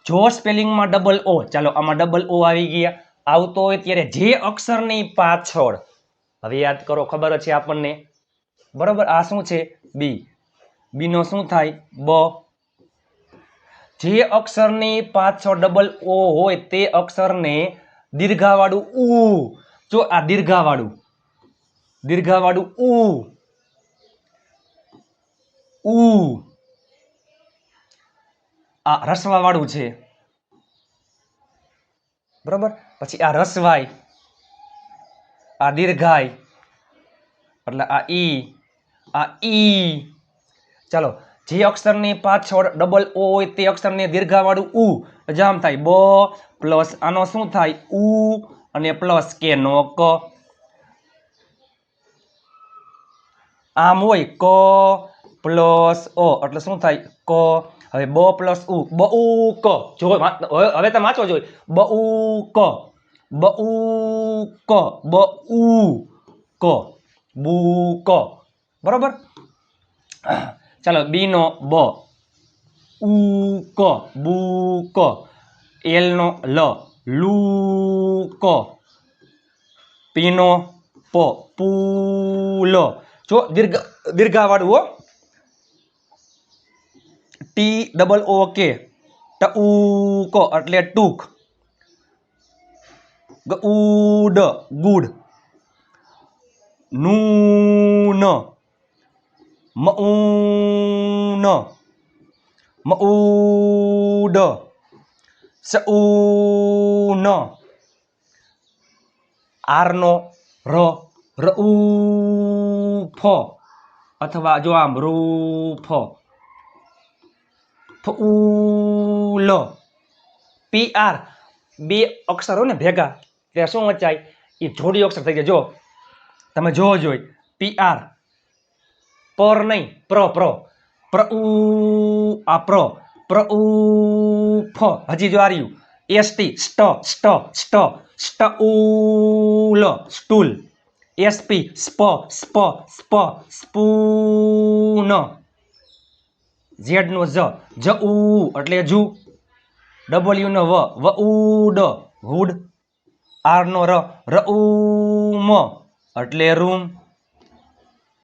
જો સ્પેલિંગમાં double O, ચાલો આમાં ડબલ ઓ આવી ગયા, આવતો હોય ત્યારે જે અક્ષરની પાછળ, હવે યાદ કરો, ખબર છે આપણને, બરોબર, આ શું છે? બી. બી નો શું થાય? બ. જે અક્ષરની પાછળ ડબલ ઓ હોય તે અક્ષરને દીર્ઘાવાળું ઉ, જો આ દીર્ઘાવાળું ઉ, આ રસવા વાળું છે, બરોબર, પછી આ રસવાય, આ દીર્ઘાય, એટલે આ ઈ, ચાલો, જે અક્ષરની પાછળ ડબલ ઓ હોય તે અક્ષરને દીર્ઘાવાળું ઉ, જામ થાય બ પ્લસ આનો શું થાય? ઉ અને પ્લસ કે નો ક, આમ હોય ક પ્લસ ઓ એટલે શું થાય? ક. હવે બ પ્લસ ઉ, બ ઉ ક, જો હવે તમે વાંચો જોઈએ, બ ઉ ક, બ ઉ ક, બ ઉ ક, બુ ક, બરોબર. ચાલો, બી નો બ, ઉ ક, બુ ક, એલ નો લ, લુ ક, પી નો પ, પુલ, જો દીર્ઘાવાળું હો, ટી ડબલ ઓ કે, ટુક એટલે ટૂંક, ગુડ ગુડ, નૂન, મઉન, મઉડ, સઉન, આર નો ર, રઉફ, અથવા જો આમ રૂફ, ફૂલ, પી આર, બે અક્ષરો ને ભેગા ત્યાં શું વચાય? એ જોડી અક્ષર થઈ ગયા. જો તમે જોવો જોઈ, પી આર, પર નહીં, પ્ર, પ્ર ઉ, આ પ્ર ઉ ફ, હજી જો આ રહ્યું એસટી, સ્ટ ઉલ, સ્ટૂલ, એસપી, સ્પૂન, ઝેડ નો જ ઉ એટલે જુ, ડબલ્યુ નો વ ઉડ, વુડ, આર નો ર, રઉમ એટલે રૂમ,